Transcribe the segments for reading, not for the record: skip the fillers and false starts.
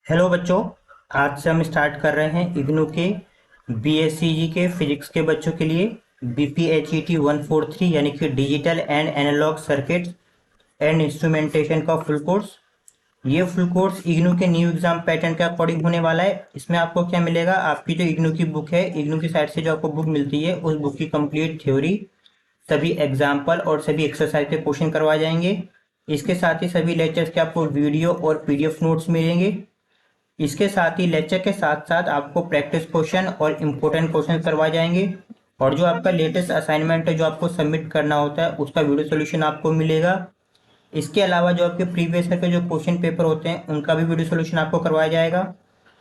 Hello बच्चों। आज से हम स्टार्ट कर रहे हैं इग्नू के बीएससीजी के फिजिक्स के बच्चों के लिए BPHET 143 यानी कि digital and analog circuits and instrumentation का फुल कोर्स। ये फुल कोर्स इग्नू के न्यू एग्जाम पैटर्न के अकॉर्डिंग होने वाला है। इसमें आपको क्या मिलेगा, आपकी जो इग्नू की बुक है, इग्नू की साइड से जो आपको बुक मिलती है उस बुक की कंप्लीट थ्योरी, सभी एग्जाम्पल और सभी एक्सरसाइज के क्वेश्चन करवाए जाएंगे। इसके साथ ही सभी लेक्चर्स के आपको वीडियो और PDF नोट्स मिलेंगे। इसके साथ ही लेक्चर के साथ साथ आपको प्रैक्टिस क्वेश्चन और इम्पोर्टेंट क्वेश्चन करवाए जाएंगे। और जो आपका लेटेस्ट असाइनमेंट है जो आपको सबमिट करना होता है उसका वीडियो सोल्यूशन आपको मिलेगा। इसके अलावा जो आपके प्रीवियस ईयर के जो क्वेश्चन पेपर होते हैं उनका भी वीडियो सोल्यूशन आपको करवाया जाएगा।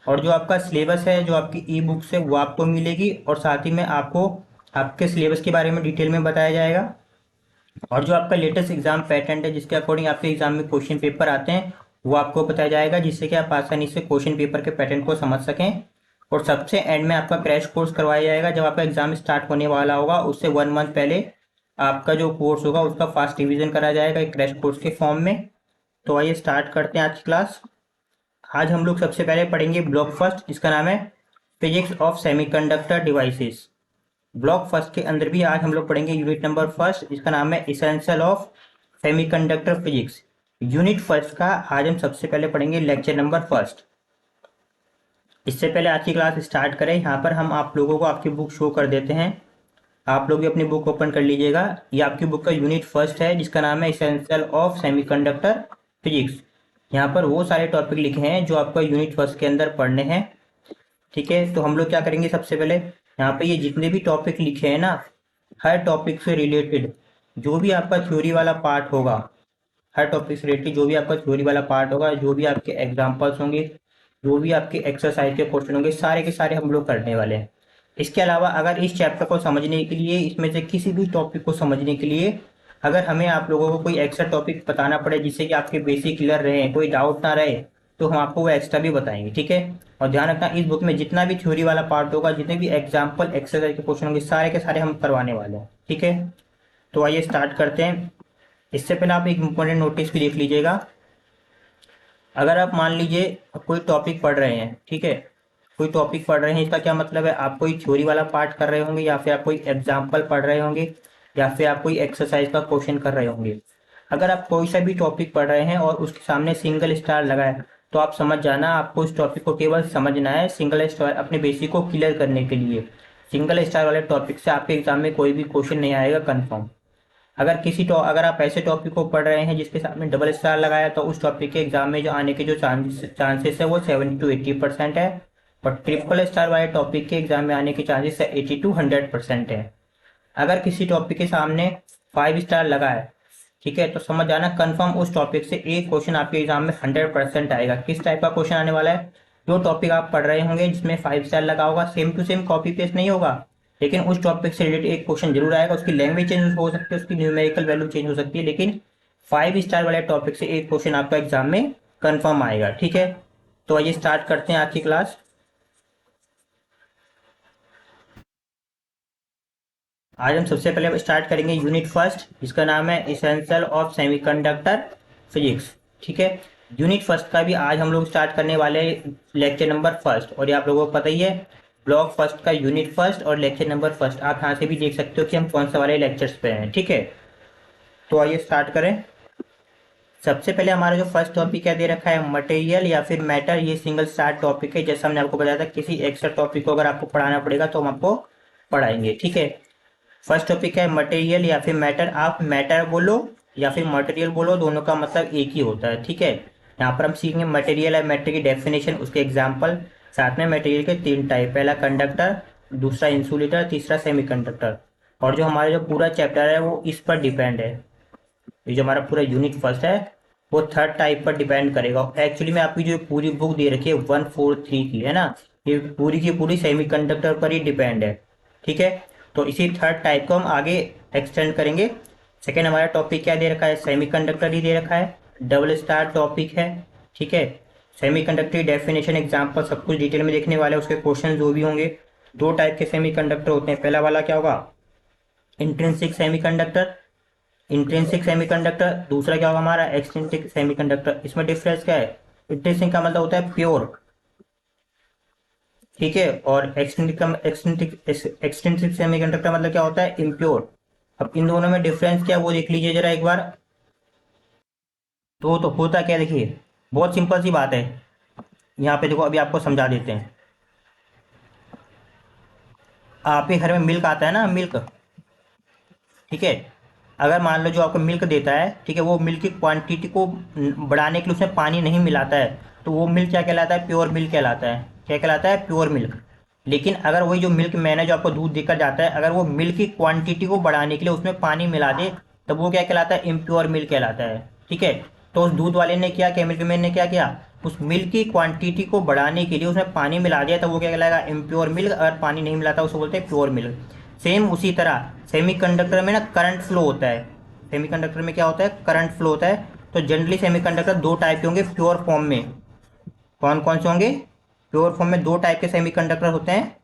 और जो आपका सिलेबस है, जो आपकी ई बुक्स है वो आपको मिलेगी, और साथ ही में आपको आपके सिलेबस के बारे में डिटेल में बताया जाएगा। और जो आपका लेटेस्ट एग्जाम पैटर्न है जिसके अकॉर्डिंग आपके एग्जाम में क्वेश्चन पेपर आते हैं वो आपको बताया जाएगा, जिससे कि आप आसानी से क्वेश्चन पेपर के पैटर्न को समझ सकें। और सबसे एंड में आपका क्रैश कोर्स करवाया जाएगा। जब आपका एग्जाम स्टार्ट होने वाला होगा उससे 1 मंथ पहले आपका जो कोर्स होगा उसका फास्ट रिवीजन कराया जाएगा एक क्रैश कोर्स के फॉर्म में। तो आइए स्टार्ट करते हैं आज की क्लास। आज हम लोग सबसे पहले पढ़ेंगे ब्लॉक फर्स्ट, जिसका नाम है physics of semiconductor devices. Block first के अंदर भी आज हम लोग पढ़ेंगे यूनिट नंबर फर्स्ट, जिसका नाम है essential of semiconductor physics. Unit first का आज हम सबसे पहले पढ़ेंगे लेक्चर नंबर फर्स्ट। इससे पहले आज की क्लास स्टार्ट करें, यहाँ पर हम आप लोगों को आपकी बुक शो कर देते हैं। आप लोग भी अपनी बुक ओपन कर लीजिएगा। ये आपकी बुक का यूनिट फर्स्ट है जिसका नाम है इसेंशियल ऑफ सेमीकंडक्टर फिजिक्स। यहाँ पर वो सारे टॉपिक लिखे हैं जो आपको यूनिट फर्स्ट के अंदर पढ़ने हैं। ठीक है, तो हम लोग क्या करेंगे, सबसे पहले यहाँ पे ये जितने भी टॉपिक लिखे हैं ना, हर टॉपिक से रिलेटेड जो भी आपका थ्योरी वाला पार्ट होगा, हर टॉपिक से रिलेटेड जो भी आपका थ्योरी वाला पार्ट होगा, जो भी आपके एग्जाम्पल्स होंगे, जो भी आपके एक्सरसाइज के क्वेश्चन होंगे, सारे के सारे हम लोग करने वाले हैं। इसके अलावा अगर इस चैप्टर को समझने के लिए, इसमें से किसी भी टॉपिक को समझने के लिए अगर हमें आप लोगों को कोई एक्स्ट्रा टॉपिक बताना पड़े जिससे कि आपके बेसिक क्लियर रहे, कोई डाउट ना रहे, तो हम आपको वो एक्स्ट्रा भी बताएंगे। ठीक है, और ध्यान रखना इस बुक में जितना भी थ्योरी वाला पार्ट होगा, जितने भी एग्जाम्पल एक्सरसाइज के क्वेश्चन होंगे, सारे के सारे हम करवाने वाले हैं। ठीक है, तो आइए स्टार्ट करते हैं। इससे पहले आप एक इम्पोर्टेंट नोटिस भी देख लीजिएगा। अगर आप मान लीजिए कोई टॉपिक पढ़ रहे हैं, ठीक है, कोई टॉपिक पढ़ रहे हैं, इसका क्या मतलब है, आप कोई थ्योरी वाला पार्ट कर रहे होंगे, या फिर आप कोई एग्जाम्पल पढ़ रहे होंगे, या फिर आप कोई एक्सरसाइज का क्वेश्चन कर रहे होंगे। अगर आप कोई सा भी टॉपिक पढ़ रहे हैं और उसके सामने सिंगल स्टार लगा है, तो आप समझ जाना आपको उस टॉपिक को केवल समझना है। सिंगल स्टार अपने बेसिक को क्लियर करने के लिए, सिंगल स्टार वाले टॉपिक से आपके एग्जाम में कोई भी क्वेश्चन नहीं आएगा कंफर्म। अगर आप ऐसे टॉपिक को पढ़ रहे हैं जिसके सामने डबल स्टार लगाया, तो उस टॉपिक के एग्जाम में जो आने के जो चांसेस है वो 70 to 80% है। और ट्रिपल स्टार वाले टॉपिक के एग्जाम में आने के चांसेस है 80 to 100% है। अगर किसी टॉपिक के सामने 5 स्टार लगा है, ठीक है, तो समझ जाना कंफर्म उस टॉपिक से एक क्वेश्चन आपके एग्जाम में 100% आएगा। किस टाइप का क्वेश्चन आने वाला है, जो टॉपिक आप पढ़ रहे होंगे जिसमें 5 स्टार लगा होगा, same to same copy paste नहीं होगा, लेकिन उस टॉपिक से रिलेटेड एक क्वेश्चन जरूर आएगा। उसकी लैंग्वेज चेंज हो सकती है, उसकी न्यूमेरिकल वैल्यू चेंज हो सकती है, लेकिन 5 स्टार वाले टॉपिक से एक क्वेश्चन आपका एग्जाम में कंफर्म आएगा। ठीक है, तो आइए स्टार्ट करते हैं आज की क्लास। आज हम सबसे पहले स्टार्ट करेंगे यूनिट फर्स्ट, जिसका नाम है इसेंशियल ऑफ सेमीकंडक्टर फिजिक्स। ठीक है, यूनिट फर्स्ट का भी आज हम लोग स्टार्ट करने वाले लेक्चर नंबर फर्स्ट। और ये आप लोगों को पता ही है, ब्लॉक फर्स्ट का यूनिट फर्स्ट और लेक्चर नंबर फर्स्ट, आप यहाँ से भी देख सकते हो कि हम कौन सा वाले लेक्चर्स पे हैं। ठीक है, तो आइए स्टार्ट करें। सबसे पहले हमारा जो फर्स्ट टॉपिक है दे रखा है मटेरियल या फिर मैटर। ये सिंगल स्टार्ट टॉपिक है, जैसा हमने आपको बताया था किसी एक्स्ट्रा टॉपिक को अगर आपको पढ़ाना पड़ेगा तो हम आपको पढ़ाएंगे। ठीक है, फर्स्ट टॉपिक है मटेरियल या फिर मैटर। आप मैटर बोलो या फिर मटेरियल बोलो, दोनों का मतलब एक ही होता है। ठीक है, यहाँ पर हम सीखेंगे मटेरियल है, मैटर की डेफिनेशन, उसके एग्जाम्पल, साथ में मटेरियल के 3 टाइप, पहला कंडक्टर, दूसरा इंसुलेटर, तीसरा सेमीकंडक्टर। और जो हमारा जो पूरा चैप्टर है वो इस पर डिपेंड है। ये जो हमारा पूरा यूनिट फर्स्ट है वो थर्ड टाइप पर डिपेंड करेगा। एक्चुअली में आपकी जो पूरी बुक दे रखी है 143 की है ना, ये पूरी की पूरी सेमीकंडक्टर पर ही डिपेंड है। ठीक है, तो इसी थर्ड टाइप को हम आगे एक्सटेंड करेंगे। सेकेंड हमारा टॉपिक क्या दे रखा है, सेमीकंडक्टर ही दे रखा है, डबल स्टार टॉपिक है। ठीक है, सेमीकंडक्टर की डेफिनेशन, एग्जाम्पल, सब कुछ डिटेल में देखने वाले हैं। उसके क्वेश्चन जो भी होंगे, 2 टाइप के सेमीकंडक्टर होते हैं। पहला वाला क्या होगा, इंट्रिंसिक सेमीकंडक्टर, इंट्रिंसिक सेमीकंडक्टर। दूसरा क्या होगा हमारा एक्सट्रिंसिक सेमीकंडक्टर। इसमें डिफरेंस क्या है, इंट्रिंसिक का मतलब होता है प्योर, ठीक है। और एक्सट्रिंसिक सेमीकंडक्टर मतलब क्या होता है, इम्प्योर। अब इन दोनों में डिफरेंस क्या है वो देख लीजिए जरा एक बार। तो होता क्या है, देखिए बहुत सिंपल सी बात है। यहाँ पे देखो अभी आपको समझा देते हैं। आपके घर में मिल्क आता है ना, मिल्क, ठीक है। अगर मान लो जो आपको मिल्क देता है, ठीक है, वो मिल्क की क्वांटिटी को बढ़ाने के लिए उसमें पानी नहीं मिलाता है, तो वो मिल्क क्या कहलाता है, प्योर मिल्क कहलाता है। क्या कहलाता है, प्योर मिल्क। लेकिन अगर वही जो मिल्क मैंने जो आपको दूध देकर जाता है, अगर वो मिल्क की क्वांटिटी को बढ़ाने के लिए उसमें पानी मिला दे, तब वो क्या कहलाता है, इम्प्योर मिल्क कहलाता है, ठीक है। तो उस दूध वाले ने क्या किया, मिल्क मैन ने क्या किया, उस मिल्क की क्वांटिटी को बढ़ाने के लिए उसमें पानी मिला दिया, तो वो क्या कहलाएगा, इम्प्योर मिल्क। अगर पानी नहीं मिलाता उसको बोलते हैं प्योर मिल्क। सेम उसी तरह सेमीकंडक्टर में ना करंट फ्लो होता है। सेमीकंडक्टर में क्या होता है, करंट फ्लो होता है। तो जनरली सेमीकंडक्टर दो टाइप के होंगे प्योर फॉर्म में। कौन कौन से होंगे, प्योर फॉर्म में दो टाइप के सेमीकंडक्टर होते हैं।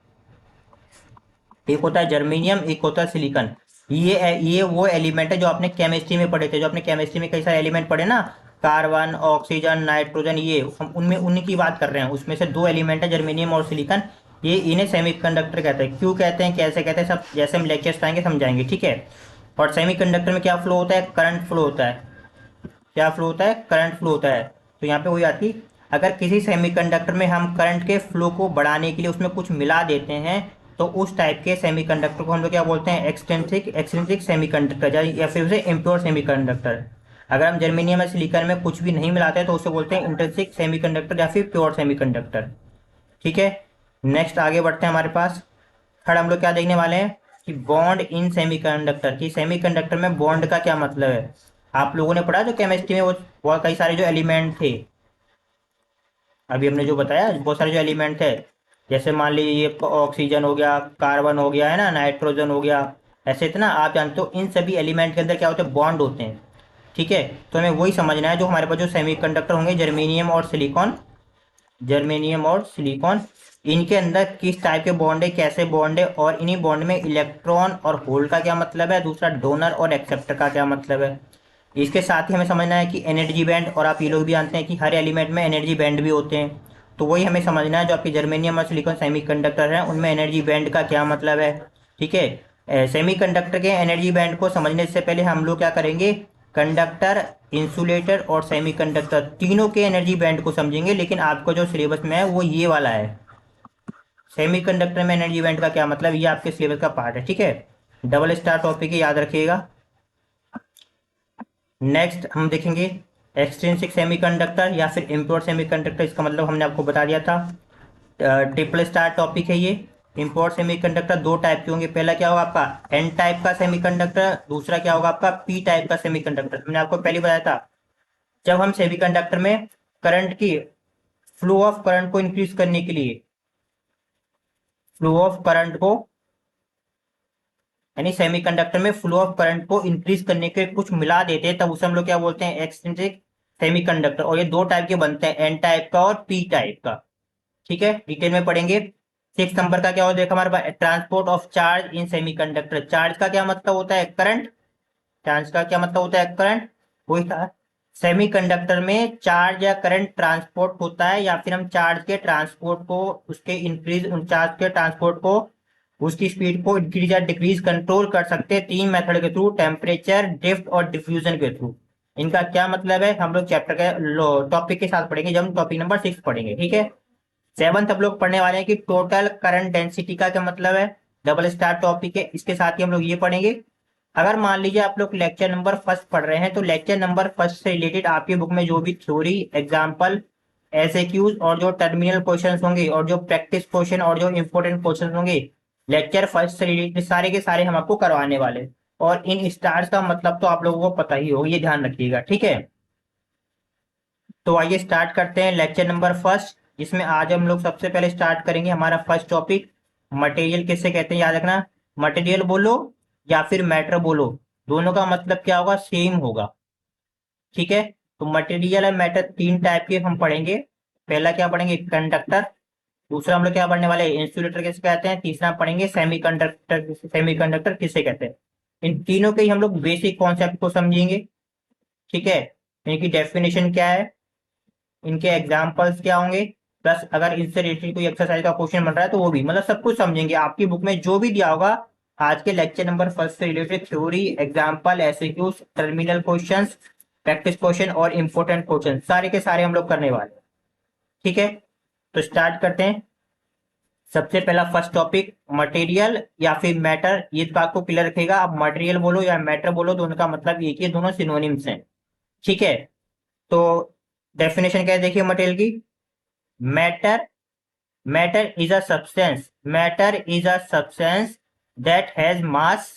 एक होता है जर्मेनियम, एक होता है सिलिकॉन। ये वो एलिमेंट है जो आपने केमिस्ट्री में पढ़े थे, जो आपने केमिस्ट्री में कई सारे एलिमेंट पढ़े ना, कार्बन, ऑक्सीजन, नाइट्रोजन, ये हम उनमें उन्हीं की बात कर रहे हैं। उसमें से दो एलिमेंट है जर्मेनियम और सिलिकॉन। ये इन्हें सेमीकंडक्टर कहते हैं। क्यों कहते हैं, कैसे कहते हैं, सब जैसे हम लेक्चर्स आएंगे समझाएंगे, ठीक है। और सेमीकंडक्टर में क्या फ्लो होता है, करंट फ्लो होता है। क्या फ्लो होता है, करंट फ्लो होता है। तो यहाँ पे वही आती, अगर किसी सेमीकंडक्टर में हम करंट के फ्लो को बढ़ाने के लिए उसमें कुछ मिला देते हैं, तो उस टाइप के सेमीकंडक्टर को हम लोग क्या बोलते हैं, एक्सट्रिंसिक एक्सट्रिंसिक सेमीकंडक्टर, या फिर उसे इम्प्योर सेमीकंडक्टर। अगर हम जर्मेनियम या सिलिकॉन में कुछ भी नहीं मिलाते तो उसे बोलते हैं इंट्रिंसिक सेमीकंडक्टर या फिर प्योर सेमीकंडक्टर, ठीक है। नेक्स्ट आगे बढ़ते हैं हमारे पास। थर्ड हम लोग क्या देखने वाले हैं कि बॉन्ड इन सेमीकंडक्टर, कि सेमीकंडक्टर में बॉन्ड का क्या मतलब है। आप लोगों ने पढ़ा जो केमिस्ट्री में वो बहुत कई सारे जो एलिमेंट थे, अभी हमने जो बताया बहुत सारे जो एलिमेंट थे, जैसे मान लीजिए ये ऑक्सीजन हो गया, कार्बन हो गया है ना, नाइट्रोजन हो गया, ऐसे इतना आप जानते हो इन सभी एलिमेंट के अंदर क्या होते हैं, बॉन्ड होते हैं, ठीक है। तो हमें वही समझना है जो हमारे पास जो सेमीकंडक्टर होंगे जर्मेनियम और सिलिकॉन, जर्मेनियम और सिलिकॉन, इनके अंदर किस टाइप के बॉन्ड है, कैसे बॉन्ड है, और इन्हीं बॉन्ड में इलेक्ट्रॉन और होल का क्या मतलब है, दूसरा डोनर और एक्सेप्टर का क्या मतलब है। इसके साथ ही हमें समझना है कि एनर्जी बैंड, और आप ये लोग भी जानते हैं कि हर एलिमेंट में एनर्जी बैंड भी होते हैं। तो वही हमें समझना है जो आपके जर्मेनियम और सिलिकॉन सेमीकंडक्टर हैं उनमें एनर्जी बैंड का क्या मतलब है, ठीक है। सेमीकंडक्टर के एनर्जी बैंड को समझने से पहले हम लोग क्या करेंगे, कंडक्टर, इंसुलेटर और सेमीकंडक्टर तीनों के एनर्जी बैंड को समझेंगे। लेकिन आपको जो सिलेबस में है वो ये वाला है, सेमीकंडक्टर में एनर्जी बैंड का क्या मतलब, ये आपके सिलेबस का पार्ट है, ठीक है। डबल स्टार टॉपिक है, याद रखिएगा। नेक्स्ट हम देखेंगे एक्सट्रिंसिक सेमीकंडक्टर या फिर इम्प्योर सेमीकंडक्टर, इसका मतलब हमने आपको बता दिया था। ट्रिपल स्टार टॉपिक है ये। इम्प्योर सेमीकंडक्टर दो टाइप के होंगे, पहला क्या होगा आपका एन टाइप का सेमीकंडक्टर, दूसरा क्या होगा आपका पी टाइप का सेमीकंडक्टर। हमने आपको पहले बताया था, जब हम सेमीकंडक्टर में करंट की फ्लो ऑफ करंट को इंक्रीज करने के लिए, फ्लो ऑफ करंट को, यानी सेमीकंडक्टर में फ्लो ऑफ करंट को इंक्रीज करने के कुछ मिला देते हैं, तब उसे हम लोग क्या बोलते हैं, एक्सट्रिंसिक सेमीकंडक्टर। और ये दो टाइप के बनते हैं, एन टाइप का और पी टाइप का, ठीक है, डिटेल में पढ़ेंगे। सिक्स नंबर का क्या होता है, देखो हमारे पास transport of charge in semiconductor. Charge का क्या मतलब होता है, करंट। चार्ज का क्या मतलब होता है, करंट। वही था, सेमीकंडक्टर में चार्ज या करंट ट्रांसपोर्ट होता है, या फिर हम चार्ज के ट्रांसपोर्ट को, उसके इंक्रीज, उन चार्ज के ट्रांसपोर्ट को, उसकी स्पीड को इंक्रीज या डिक्रीज कंट्रोल कर सकते हैं तीन मेथड के थ्रू, टेम्परेचर, ड्रिफ्ट और डिफ्यूजन के थ्रू। इनका क्या मतलब है हम लोग चैप्टर के टॉपिक के साथ पढ़ेंगे, जब हम टॉपिक नंबर 6 पढ़ेंगे, ठीक है। सेवंथ हम लोग पढ़ने वाले हैं कि टोटल करंट डेंसिटी का क्या मतलब है, डबल स्टार टॉपिक है, इसके साथ ही हम लोग ये पढ़ेंगे। अगर मान लीजिए आप लोग लेक्चर नंबर फर्स्ट पढ़ रहे हैं, तो लेक्चर नंबर फर्स्ट से रिलेटेड आपकी बुक में जो भी थ्योरी, एग्जाम्पल, एसएक्यूज और जो टर्मिनल क्वेश्चन होंगे और जो प्रैक्टिस क्वेश्चन और जो इंपॉर्टेंट क्वेश्चन होंगे, लेक्चर फर्स्ट से रिलेटेड सारे के सारे हम आपको करवाने वाले। और इन स्टार्स का मतलब तो आप लोगों को पता ही होगा, ये ध्यान रखिएगा, ठीक है। तो आइए स्टार्ट करते हैं लेक्चर नंबर फर्स्ट, जिसमें आज हम लोग सबसे पहले स्टार्ट करेंगे हमारा फर्स्ट टॉपिक, मटेरियल किससे कहते हैं, याद रखना। मटेरियल बोलो या फिर मैटर बोलो, दोनों का मतलब क्या होगा, सेम होगा, ठीक है। तो मटेरियल और मैटर तीन टाइप के हम पढ़ेंगे। पहला क्या पढ़ेंगे, कंडक्टर। दूसरा हम लोग क्या पढ़ने वाले, इंसुलेटर किसे कहते हैं। तीसरा पढ़ेंगे सेमीकंडक्टर, सेमीकंडक्टर किसे कहते हैं। इन तीनों के ही हम लोग बेसिक कॉन्सेप्ट को समझेंगे, ठीक है। इनकी डेफिनेशन क्या है, इनके एग्जाम्पल्स क्या होंगे, प्लस अगर इनसे रिलेटेड कोई एक्सरसाइज का क्वेश्चन बन रहा है तो वो भी, मतलब सब कुछ समझेंगे। आपकी बुक में जो भी दिया होगा आज के लेक्चर नंबर फर्स्ट से related, theory, example, SKUs, terminal questions, practice question और इंपॉर्टेंट क्वेश्चन, सारे के सारे हम लोग करने वाले हैं। ठीक है, तो स्टार्ट करते हैं। सबसे पहला फर्स्ट टॉपिक, मटेरियल या फिर मैटर। ये बात को क्लियर रखेगा, आप मटेरियल बोलो या मैटर बोलो, दोनों का मतलब एक ही है, दोनों सिनोनिम्स हैं। ठीक है, तो डेफिनेशन क्या है देखिए मटेरियल की। Matter, matter is a substance, matter is a substance that has mass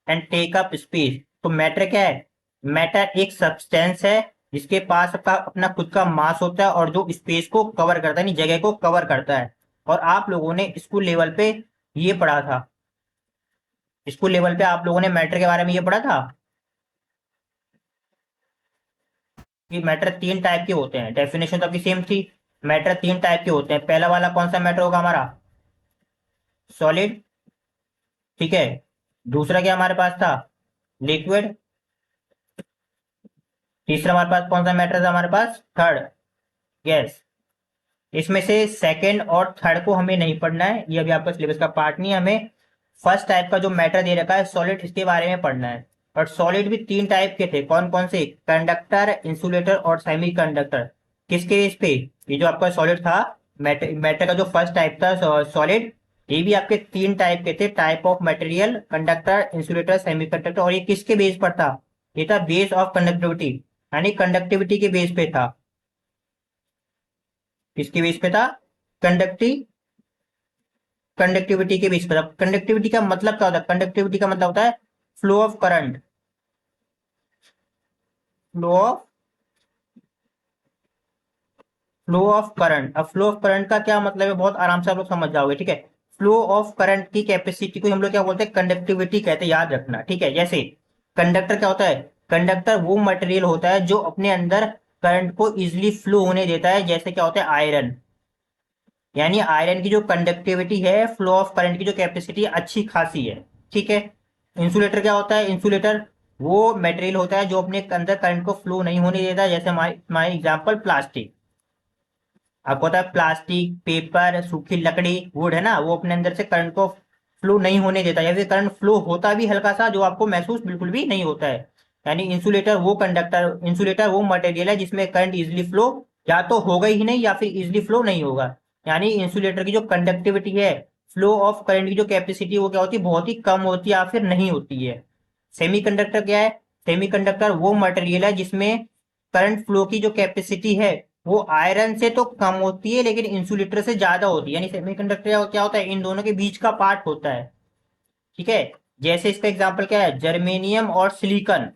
and take up space. तो मैटर क्या है, मैटर एक सब्सटेंस है जिसके पास अपना खुद का मास होता है और जो स्पेस को कवर करता है, यानी जगह को कवर करता है। और आप लोगों ने स्कूल लेवल पे ये पढ़ा था, स्कूल लेवल पे आप लोगों ने मैटर के बारे में ये पढ़ा था कि मैटर तीन टाइप के होते हैं। डेफिनेशन तो आपकी सेम थी। मैटर तीन टाइप के होते हैं। पहला वाला कौन सा मैटर होगा हमारा, सॉलिड। ठीक है, दूसरा क्या हमारे पास था, लिक्विड। तीसरा हमारे पास कौन सा मैटर था हमारे पास, थर्ड, गैस। इसमें से सेकंड और थर्ड को हमें नहीं पढ़ना है, ये अभी आपका सिलेबस का पार्ट नहीं है। हमें फर्स्ट टाइप का जो मैटर दे रखा है सॉलिड, इसके बारे में पढ़ना है। और सॉलिड भी तीन टाइप के थे, कौन कौन से, कंडक्टर, इंसुलेटर और सेमी कंडक्टर। किसके बेस पे, ये जो आपका सॉलिड था, मैटर मैटर का जो फर्स्ट टाइप था सॉलिड, ये भी आपके तीन टाइप के थे, type of material, conductor, insulator, semi conductor. और ये किसके बेस पर था, ये था बेस ऑफ कंडक्टिविटी, यानी कंडक्टिविटी के बेस पे था। किसके बेस पे था, कंडक्टिव कंडक्टिविटी के बेस पर। कंडक्टिविटी का मतलब क्या होता है, कंडक्टिविटी का मतलब होता है flow of current, flow of flow of current. अब फ्लो ऑफ करंट का क्या मतलब है, बहुत आराम से आप लोग समझ जाओगे। ठीक है, फ्लो ऑफ करंट की कैपेसिटी को हम लोग क्या बोलते हैं, कंडक्टिविटी कहते हैं, याद रखना। ठीक है, जैसे कंडक्टर क्या होता है, कंडक्टर वो मटेरियल होता है जो अपने अंदर करंट को इजिली फ्लो होने देता है। जैसे क्या होता है, आयरन, यानी आयरन की जो कंडक्टिविटी है, फ्लो ऑफ करंट की जो कैपेसिटी अच्छी खासी है। ठीक है, इंसुलेटर क्या होता है, इंसुलेटर वो मटेरियल होता है जो अपने अंदर करंट को फ्लो नहीं होने देता। जैसे हमारे हमारे एग्जांपल प्लास्टिक, आपको पता है प्लास्टिक, पेपर, सूखी लकड़ी, वुड है ना, वो अपने अंदर से करंट को फ्लो नहीं होने देता, या फिर करंट फ्लो होता भी हल्का सा, जो आपको महसूस बिल्कुल भी नहीं होता है। यानी इंसुलेटर वो मटेरियल है जिसमें करंट इजिली फ्लो या तो होगा ही नहीं या फिर इजिली फ्लो नहीं होगा। यानी इंसुलेटर की जो कंडक्टिविटी है, फ्लो ऑफ करंट की जो कैपेसिटी, वो क्या होती है, बहुत ही कम होती है या फिर नहीं होती है। सेमीकंडक्टर क्या है, सेमीकंडक्टर वो मटेरियल है जिसमें करंट फ्लो की जो कैपेसिटी है वो आयरन से तो कम होती है लेकिन इंसुलेटर से ज्यादा होती है। यानी सेमीकंडक्टर क्या होता है, इन दोनों के बीच का पार्ट होता है। ठीक है, जैसे इसका एग्जांपल क्या है, जर्मेनियम और सिलिकॉन,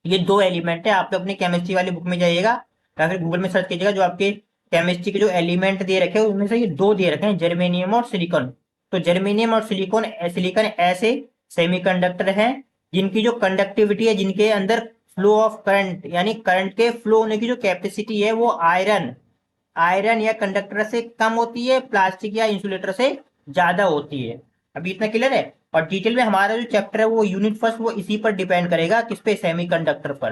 ये दो एलिमेंट है। आप लोग अपनी केमिस्ट्री वाली बुक में जाइएगा या फिर गूगल में सर्च कीजिएगा, जो आपके केमिस्ट्री के जो एलिमेंट दे रखे हैं उनमें से ये दो दे रखे हैं, जर्मेनियम और सिलिकॉन। तो जर्मेनियम और सिलिकॉन सिलिकॉन ऐसे सेमीकंडक्टर हैं जिनकी जो कंडक्टिविटी है, जिनके अंदर फ्लो ऑफ करंट, यानी करंट के फ्लो होने की जो कैपेसिटी है, वो आयरन आयरन या कंडक्टर से कम होती है, प्लास्टिक या इंसुलेटर से ज्यादा होती है। अभी इतना क्लियर है। और डिटेल में हमारा जो चैप्टर है वो यूनिट फर्स्ट, वो इसी पर डिपेंड करेगा, किस पे, सेमीकंडक्टर पर।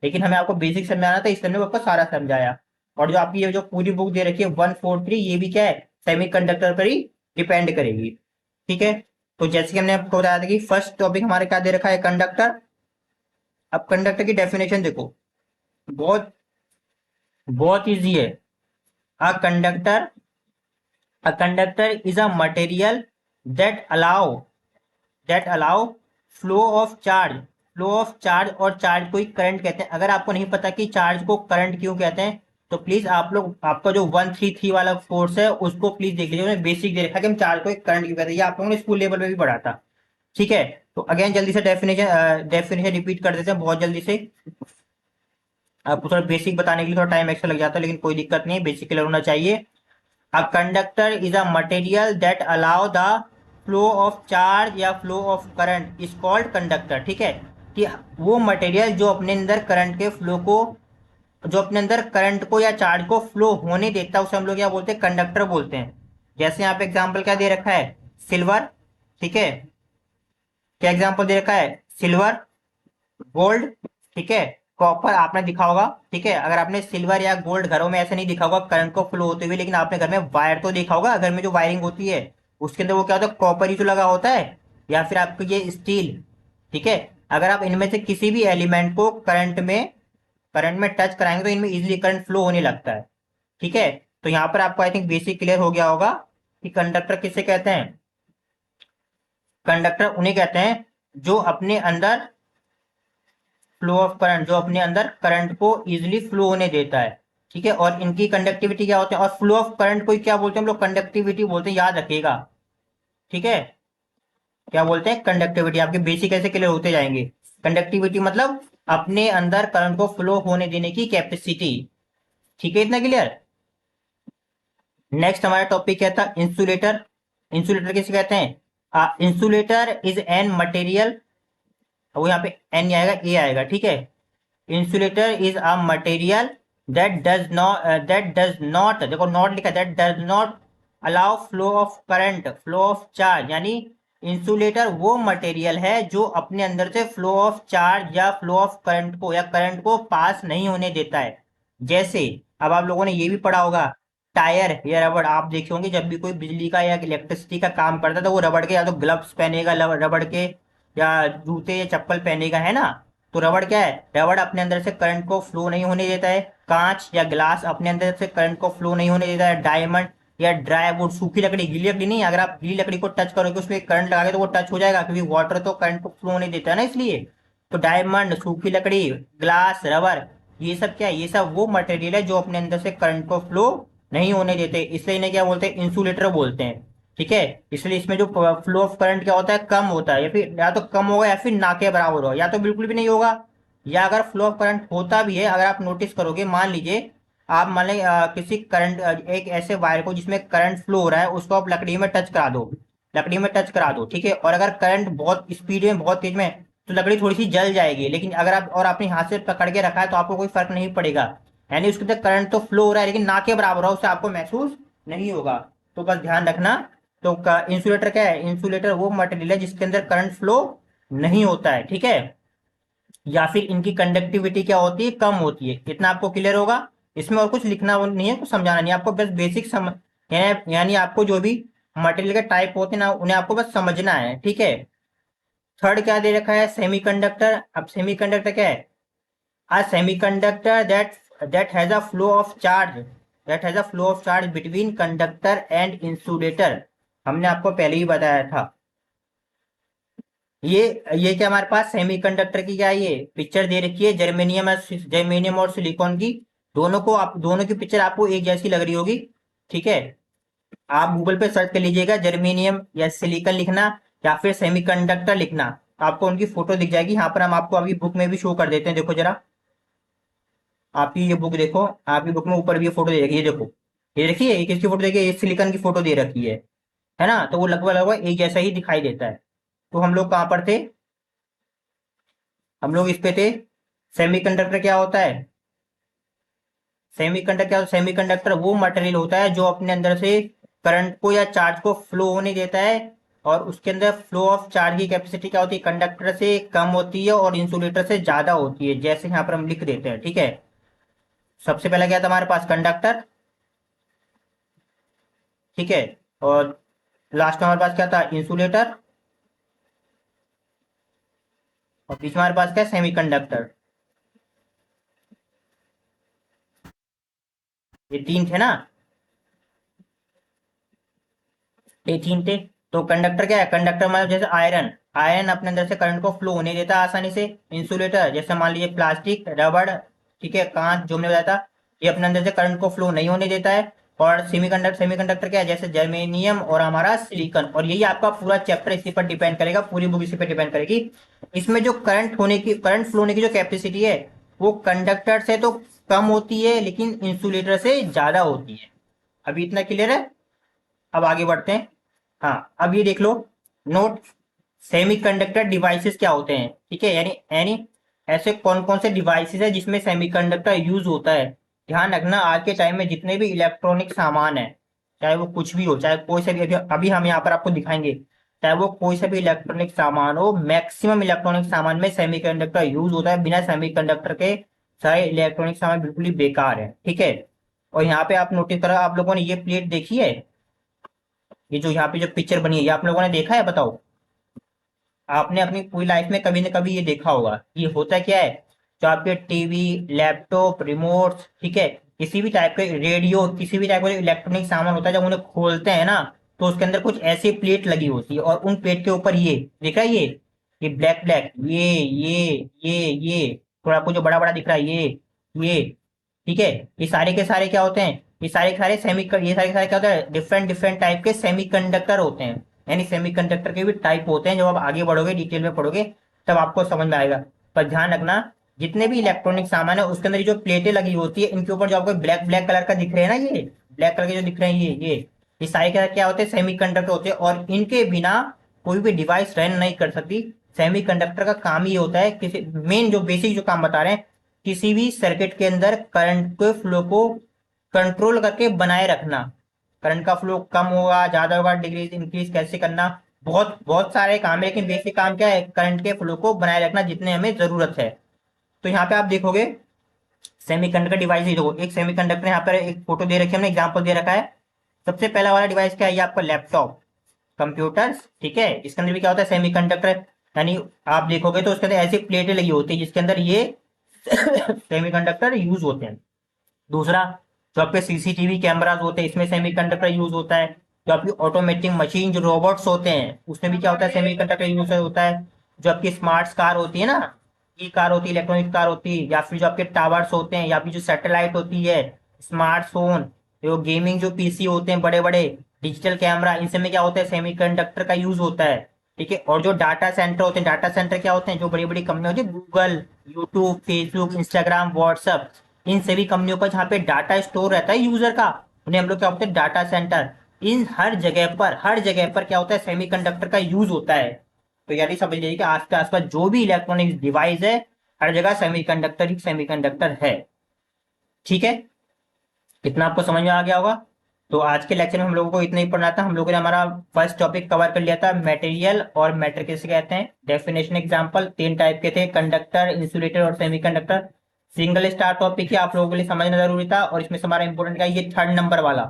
लेकिन हमें आपको बेसिक समझाना था, इसलिए मैंने आपको सारा समझाया। और जो आपकी ये जो पूरी बुक दे रखी है 143, ये भी क्या है, सेमीकंडक्टर पर ही डिपेंड करेगी। ठीक है, तो जैसे कि हमने आपको बताया था कि फर्स्ट टॉपिक हमारे क्या दे रखा है, कंडक्टर। अब कंडक्टर की डेफिनेशन देखो, बहुत बहुत ईजी है। A conductor, a conductor is a material that allow flow of charge, flow of charge. और चार्ज को ही करंट कहते हैं। अगर आपको नहीं पता कि चार्ज को करंट क्यों कहते हैं, तो प्लीज आप लोग आपका जो 133 वाला कोर्स है उसको प्लीज देख लीजिए, बेसिक दे रखा है कि हम चार्ज को एक करंट क्यों कहते हैं, ये आप लोगों ने स्कूल लेवल पे भी पढ़ा था। ठीक है, तो अगेन जल्दी से डेफिनेशन रिपीट कर देते हैं बहुत जल्दी से। आपको थोड़ा बेसिक बताने के लिए थोड़ा टाइम एक्स्ट्रा लग जाता है, लेकिन कोई दिक्कत नहीं है, बेसिक क्लियर होना चाहिए। A conductor is a material that allow the flow of charge या flow of current is called conductor। ठीक है, कि वो मटेरियल जो अपने अंदर करंट के फ्लो को, जो अपने अंदर करंट को या चार्ज को फ्लो होने देता है, उसे हम लोग क्या बोलते हैं, कंडक्टर बोलते हैं। जैसे यहाँ पे एग्जांपल क्या दे रखा है, सिल्वर। ठीक है, क्या एग्जांपल दे रखा है, सिल्वर, गोल्ड। ठीक है, कॉपर आपने दिखा होगा, ठीक है। अगर आपने सिल्वर या गोल्ड घरों में ऐसे नहीं दिखा होगा करंट को फ्लो होते हुए, लेकिन आपने घर में वायर तो देखा होगा, घर में जो वायरिंग होती है उसके अंदर वो क्या होता है, कॉपर ही तो लगा होता है, या फिर आपको ये स्टील, ठीक है। अगर आप इनमें से किसी भी एलिमेंट को करंट में टच कराएंगे तो इनमें इजिली करंट फ्लो होने लगता है, ठीक है। तो यहाँ पर आपको आई थिंक बेसिक क्लियर हो गया होगा कि कंडक्टर किसे कहते हैं। कंडक्टर उन्हें कहते हैं जो अपने अंदर फ्लो ऑफ करंट, जो अपने अंदर करंट को इजिली फ्लो होने देता है, ठीक है। और इनकी कंडक्टिविटी क्या होती है, और फ्लो ऑफ करंट को क्या बोलते हैं हम लोग, कंडक्टिविटी बोलते हैं, याद रखिएगा, ठीक है। क्या बोलते हैं, कंडक्टिविटी। आपके बेसिक ऐसे क्लियर होते जाएंगे। कंडक्टिविटी मतलब अपने अंदर करंट को फ्लो होने देने की कैपेसिटी, ठीक है, इतना क्लियर। नेक्स्ट हमारा टॉपिक क्या था, इंसुलेटर। इंसुलेटर किसे कहते हैं, इंसुलेटर इज एन मटेरियल, वो यहाँ पे एन नहीं आएगा, ए आएगा, ठीक है। Insulator is a material that does not, देखो नॉट लिखा, that does not allow flow of current, flow of charge, यानी इंसुलेटर वो मटेरियल है जो अपने अंदर से फ्लो ऑफ चार्ज या फ्लो ऑफ करंट को या करंट को पास नहीं होने देता है। जैसे अब आप लोगों ने ये भी पढ़ा होगा, टायर या रबड़, आप देखे होंगे जब भी कोई बिजली का या इलेक्ट्रिसिटी का काम करता है तो वो रबड़ के या तो ग्लव्स पहनेगा, रबड़ के या जूते या चप्पल पहनेगा, है ना। तो रबड़ क्या है, रबड़ अपने अंदर से करंट को फ्लो नहीं होने देता है। कांच या ग्लास अपने अंदर से करंट को फ्लो नहीं होने देता है। डायमंड या ड्राई वुड, सूखी लकड़ी, गीली लकड़ी नहीं, अगर आप गीली लकड़ी को टच करोगे उसमें करंट लगागे तो वो टच हो जाएगा, क्योंकि वाटर तो करंट को फ्लो होने देता है ना, इसलिए। तो डायमंड, सूखी लकड़ी, ग्लास, रबर, ये सब क्या है, ये सब वो मटेरियल है जो अपने अंदर से करंट को फ्लो नहीं होने देते, इसलिए इन्हें क्या बोलते हैं, इंसुलेटर बोलते हैं, ठीक है। इसलिए इसमें जो फ्लो ऑफ करंट क्या होता है, कम होता है, या फिर या तो कम होगा या फिर ना के बराबर होगा, या तो बिल्कुल भी नहीं होगा, या अगर फ्लो ऑफ करंट होता भी है, अगर आप नोटिस करोगे, मान लीजिए आप मान लें किसी करंट, एक ऐसे वायर को जिसमें करंट फ्लो हो रहा है उसको आप लकड़ी में टच करा दो, लकड़ी में टच करा दो, ठीक है। और अगर करंट बहुत स्पीड में, बहुत तेज में, तो लकड़ी थोड़ी सी जल जाएगी, लेकिन अगर आप और आपने हाथ से पकड़ के रखा है तो आपको कोई फर्क नहीं पड़ेगा, यानी उसके अंदर करंट तो फ्लो हो रहा है लेकिन ना के बराबर हो, उससे आपको महसूस नहीं होगा। तो बस ध्यान रखना। तो इंसुलेटर क्या है, इंसुलेटर वो मटेरियल है जिसके अंदर करंट फ्लो नहीं होता है, ठीक है, या फिर इनकी कंडक्टिविटी क्या होती है, कम होती है। इतना आपको क्लियर होगा। इसमें और कुछ लिखना नहीं है, कुछ समझाना नहीं है आपको, बस बेसिक यानी आपको जो भी मटेरियल के टाइप होते हैं ना उन्हें आपको बस समझना है, ठीक है। थर्ड क्या दे रखा है, सेमीकंडक्टर। अब सेमीकंडक्टर क्या है, a semiconductor that has a flow of charge, between conductor and insulator, हमने आपको पहले ही बताया था। ये क्या हमारे पास सेमीकंडक्टर की क्या है, ये पिक्चर दे रखी है, जर्मेनियम और सिलिकॉन की, दोनों को आप दोनों की पिक्चर आपको एक जैसी लग रही होगी, ठीक है। आप गूगल पे सर्च कर लीजिएगा, जर्मेनियम या सिलिकॉन लिखना या फिर सेमीकंडक्टर लिखना, आपको उनकी फोटो दिख जाएगी। यहाँ पर हम आपको अभी बुक में भी शो कर देते हैं, देखो जरा, आपकी ये बुक देखो, आपकी बुक में ऊपर भी ये फोटो दे रखी है, देखो, ये देखिए, ये किसकी फोटो देखिए, ये सिलिकॉन की फोटो दे रखी है ना। तो वो लगभग लगभग एक जैसा ही दिखाई देता है। तो हम लोग कहाँ पर थे, हम लोग इस पे थे, सेमीकंडक्टर क्या होता है, सेमीकंडक्टर वो मटेरियल होता है जो अपने अंदर से करंट को या चार्ज को फ्लो होने देता है, और उसके अंदर फ्लो ऑफ चार्ज की कैपेसिटी क्या होती है, कंडक्टर से कम होती है और इंसुलेटर से ज्यादा होती है, जैसे यहाँ पर हम लिख देते हैं, ठीक है। सबसे पहला क्या था हमारे पास, कंडक्टर, ठीक है। और लास्ट में हमारे पास क्या था, इंसुलेटर, और बीच में हमारे पास क्या है, सेमीकंडक्टर। ये तीन थे ना, ये तीन थे। तो कंडक्टर क्या है, कंडक्टर मतलब जैसे आयरन, आयरन अपने अंदर से करंट को फ्लो होने देता है आसानी से। इंसुलेटर जैसे मान लीजिए प्लास्टिक, रबड़, ठीक है, कांच, जो मैंने बताया था, ये अपने अंदर से करंट को फ्लो नहीं होने देता है। और सेमीकंडक्टर क्या है, जैसे जर्मेनियम और हमारा सिलिकॉन। और यही आपका पूरा चैप्टर इसी पर डिपेंड करेगा, पूरी बुक इसी पर डिपेंड करेगी। इसमें जो करंट फ्लो होने की जो कैपेसिटी है वो कंडक्टर से तो कम होती है लेकिन इंसुलेटर से ज्यादा होती है। अभी इतना क्लियर है। अब आगे बढ़ते हैं। हाँ, अब ये देख लो, नोट, सेमीकंडक्टर डिवाइसेस क्या होते हैं, ठीक है, यानी ऐसे कौन कौन से डिवाइसेस है जिसमें सेमीकंडक्टर यूज होता है। ध्यान रखना, आज के टाइम में जितने भी इलेक्ट्रॉनिक सामान है, चाहे वो कुछ भी हो, चाहे कोई से भी, अभी हम यहाँ पर आपको दिखाएंगे, चाहे वो कोई सा भी इलेक्ट्रॉनिक सामान हो, मैक्सिमम इलेक्ट्रॉनिक सामान में सेमीकंडक्टर यूज होता है। बिना सेमीकंडक्टर के सारे इलेक्ट्रॉनिक सामान बिल्कुल ही बेकार है, ठीक है। और यहाँ पे आप नोटिस करो, आप लोगों ने ये प्लेट देखी है, ये जो यहाँ पे जो पिक्चर बनी है, ये आप लोगों ने देखा है, बताओ। आपने अपनी पूरी लाइफ में कभी ना कभी ये देखा होगा। ये होता क्या है, जो आपके टीवी, लैपटॉप, रिमोट, ठीक है, किसी भी टाइप के रेडियो, किसी भी टाइप का इलेक्ट्रॉनिक सामान होता है, जब उन्हें खोलते हैं ना, तो उसके अंदर कुछ ऐसी प्लेट लगी होती है, और उन प्लेट के ऊपर ये देखा है, ये ब्लैक ब्लैक, ये थोड़ा आपको जो बड़ा बड़ा दिख रहा है, ये ठीक है, ये सारे के सारे क्या होते हैं, ये सारे के सारे ये सारे के सारे क्या होता है, डिफरेंट डिफरेंट टाइप के सेमीकंडक्टर होते हैं। यानी सेमीकंडक्टर के भी टाइप होते हैं। जब आप आगे बढ़ोगे, डिटेल में पढ़ोगे, तब आपको समझ में आएगा। पर ध्यान रखना, जितने भी इलेक्ट्रॉनिक सामान है उसके अंदर ये जो प्लेटें लगी होती है, इनके ऊपर जो आपको ब्लैक ब्लैक कलर का दिख रहे हैं ना, ये ब्लैक कलर के जो दिख रहे हैं, ये सारे के सारे क्या होते हैं, सेमीकंडक्टर होते हैं। और इनके बिना कोई भी डिवाइस रन नहीं कर सकती। सेमीकंडक्टर का काम ये होता है, किसी मेन जो बेसिक जो काम बता रहे हैं, किसी भी सर्किट के अंदर करंट के फ्लो को कंट्रोल करके बनाए रखना। करंट का फ्लो कम होगा, ज्यादा होगा, डिग्री इंक्रीज कैसे करना, बहुत बहुत सारे काम है। लेकिन बेसिक काम क्या है, करंट के फ्लो को बनाए रखना जितने हमें जरूरत है। तो यहाँ पे आप देखोगे सेमीकंडक्टर डिवाइस ही, देखो एक सेमीकंडक्टर यहाँ पर एक फोटो दे रखी है, हमने एग्जांपल दे रखा है। सबसे पहला वाला डिवाइस क्या है, ये आपका लैपटॉप, कंप्यूटर्स, ठीक है। इसके अंदर भी क्या होता है, सेमीकंडक्टर। यानी आप देखोगे तो उसके अंदर ऐसी प्लेटें लगी होती है जिसके अंदर ये सेमीकंडक्टर यूज होते हैं। दूसरा, जो आपके सीसीटीवी कैमराज होते हैं, इसमें सेमीकंडक्टर यूज होता है। जो आपकी ऑटोमेटिक मशीन, जो रोबोट्स होते हैं, उसमें भी क्या होता है, सेमीकंडक्टर यूज होता है। जो आपकी स्मार्ट कार होती है ना, ई कार होती है, इलेक्ट्रॉनिक कार होती है, या फिर जो आपके टावर्स होते हैं, या फिर जो सैटेलाइट होती है, स्मार्टफोन, जो गेमिंग जो पीसी होते हैं बड़े बड़े, डिजिटल कैमरा, इन सब में क्या होता है, सेमीकंडक्टर का यूज होता है, ठीक है। और जो डाटा सेंटर होते हैं, डाटा सेंटर क्या होते हैं, जो बड़ी बड़ी कंपनी होती है, Google, YouTube, Facebook, Instagram, WhatsApp, इन सभी कंपनियों का जहाँ पे डाटा स्टोर रहता है यूजर का, उन्हें हम लोग क्या बोलते हैं, डाटा सेंटर। इन हर जगह पर क्या होता है, सेमीकंडक्टर का यूज होता है। तो यानी समझ लीजिए कि आपके आसपास जो भी इलेक्ट्रॉनिक डिवाइस है, हर जगह सेमीकंडक्टर ही सेमीकंडक्टर है, ठीक है। इतना आपको समझ में आ गया होगा। तो आज के लेक्चर में हम लोगों को इतना ही पढ़ना था। हम लोगों ने हमारा फर्स्ट टॉपिक कवर कर लिया था, मटेरियल और मैटर किसे कहते हैं, डेफिनेशन, एग्जांपल, तीन टाइप के थे, कंडक्टर, इंसुलेटर और सेमीकंडक्टर। सिंगल स्टार टॉपिक ही आप लोगों के लिए समझना जरूरी था, और इसमें से हमारा इंपोर्टेंट का ये थर्ड नंबर वाला,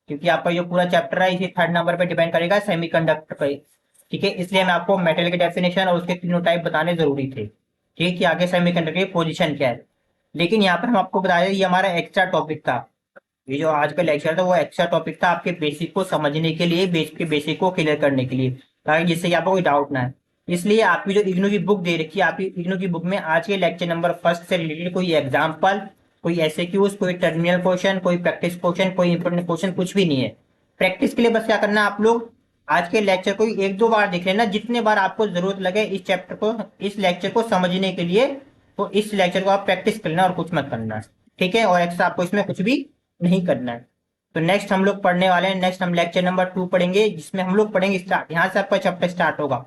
क्योंकि आपका जो पूरा चैप्टर है इसी थर्ड नंबर पे डिपेंड करेगा, सेमीकंडक्टर पे, ठीक है। इसलिए मैं आपको मेटल के डेफिनेशन और उसके तीनों टाइप बताने जरूरी थे, ठीक, कि आगे सेमीकंडक्टर की पोजीशन क्या है। लेकिन यहाँ पर हम आपको बता दें, ये हमारा एक्स्ट्रा टॉपिक था। ये जो आज का लेक्चर था वो एक्स्ट्रा टॉपिक था, आपके बेसिक को समझने के लिए, बेसिक को क्लियर करने के लिए, ताकि जिससे कि आपको कोई डाउट ना है। इसलिए आपकी जो इग्नू की बुक दे रखी है, आपकी इग्नू की बुक में आज के लेक्चर नंबर फर्स्ट से रिलेटेड कोई एग्जाम्पल, कोई एसएक्यूज, कोई टर्मिनल क्वेश्चन, कोई प्रैक्टिस क्वेश्चन, कोई इंपोर्टेंट क्वेश्चन, कुछ भी नहीं है। प्रैक्टिस के लिए बस क्या करना है, आप लोग आज के लेक्चर को एक दो बार देख लेना, जितने बार आपको जरूरत लगे इस चैप्टर को, इस लेक्चर को समझने के लिए, तो इस लेक्चर को आप प्रैक्टिस कर लेना और कुछ मत करना, ठीक है। और एक्स्ट्रा आपको इसमें कुछ भी नहीं करना है। तो नेक्स्ट हम लोग पढ़ने वाले हैं, नेक्स्ट हम लेक्चर नंबर 2 पढ़ेंगे, जिसमें हम लोग पढ़ेंगे स्टार्ट, यहाँ से आपका चैप्टर स्टार्ट होगा,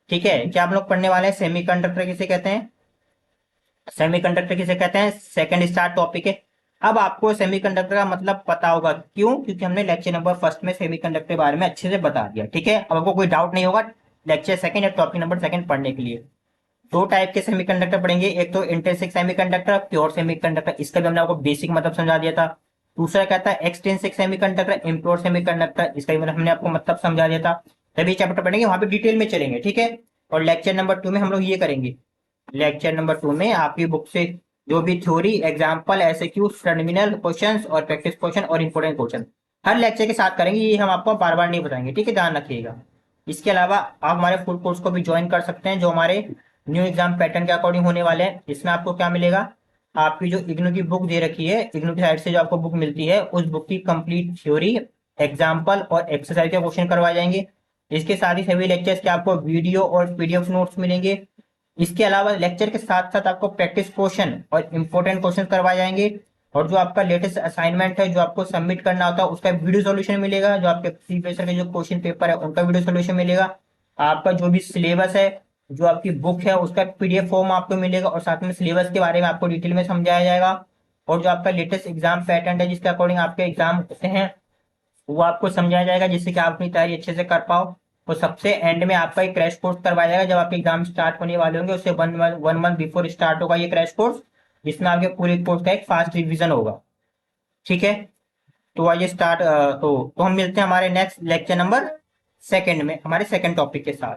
ठीक है। क्या हम लोग पढ़ने वाले हैं, सेमीकंडक्टर किसे कहते हैं, सेमीकंडक्टर किसे कहते हैं, सेकंड स्टार टॉपिक है। अब आपको सेमीकंडक्टर का मतलब पता होगा, क्यों, क्योंकि हमने लेक्चर नंबर फर्स्ट में सेमीकंडक्टर के बारे में अच्छे से बता दिया, ठीक है। अब आपको कोई डाउट नहीं होगा लेक्चर सेकंड या टॉपिक नंबर सेकंड पढ़ने के लिए। दो टाइप के सेमीकंडक्टर पढ़ेंगे, एक तो इंट्रिंसिक सेमीकंडक्टर, प्योर सेमीकंडक्टर, इसका भी हमने आपको बेसिक मतलब समझा दिया था। दूसरा कहता है एक्सट्रिंसिक सेमीकंडक्टर, इम्प्योर सेमीकंडक्टर, इसका भी मतलब हमने आपको मतलब समझा दिया था। तभी चैप्टर पढ़ेंगे, वहां पे डिटेल में चलेंगे, ठीक है। और लेक्चर नंबर 2 में हम लोग ये करेंगे, लेक्चर नंबर 2 में आपकी बुक से जो भी थ्योरी, एग्जाम्पल, एसएक्यूज, टर्मिनल क्वेश्चंस और प्रैक्टिस क्वेश्चन और इंपोर्टेंट क्वेश्चन हर लेक्चर के साथ करेंगे। ये हम आपको बार बार नहीं बताएंगे, ठीक है, ध्यान रखिएगा। इसके अलावा आप हमारे फुल कोर्स को भी ज्वाइन कर सकते हैं, जो हमारे न्यू एग्जाम पैटर्न के अकॉर्डिंग होने वाले हैं। इसमें आपको क्या मिलेगा, आपकी जो इग्नू की बुक दे रखी है, इग्नू की साइड से जो आपको बुक मिलती है, उस बुक की कंप्लीट थ्योरी, एग्जाम्पल और एक्सरसाइज के क्वेश्चन करवाए जाएंगे। इसके साथ ही सभी लेक्चर्स के आपको वीडियो और पीडीएफ नोट्स मिलेंगे। इसके अलावा लेक्चर के साथ साथ आपको प्रैक्टिस क्वेश्चन और इंपॉर्टेंट क्वेश्चन करवाए जाएंगे। और जो आपका लेटेस्ट असाइनमेंट है, जो आपको सबमिट करना होता है, उसका वीडियो सोल्यूशन मिलेगा। जो आपके प्रीवियस के जो क्वेश्चन पेपर है उनका वीडियो सोल्यूशन मिलेगा। आपका जो भी सिलेबस है, जो आपकी बुक है, उसका पीडीएफ फॉर्म आपको मिलेगा, और साथ में सिलेबस के बारे में आपको डिटेल में समझाया जाएगा। और जो आपका लेटेस्ट एग्जाम पैटर्न है, जिसके अकॉर्डिंग आपके एग्जाम होते हैं, वो आपको समझाया जाएगा, जिससे कि आप अपनी तैयारी अच्छे से कर पाओ। वो सबसे एंड में आपका एक क्रैश कोर्स करवाया जाएगा जब आपके एग्जाम स्टार्ट होने वाले होंगे, उससे 1 मंथ बिफोर स्टार्ट होगा ये क्रैश कोर्स, जिसमें आपके पूरे कोर्स का एक फास्ट रिवीजन होगा। ठीक है, तो आइए स्टार्ट। तो हम मिलते हैं हमारे नेक्स्ट लेक्चर नंबर सेकंड में हमारे सेकंड टॉपिक के साथ।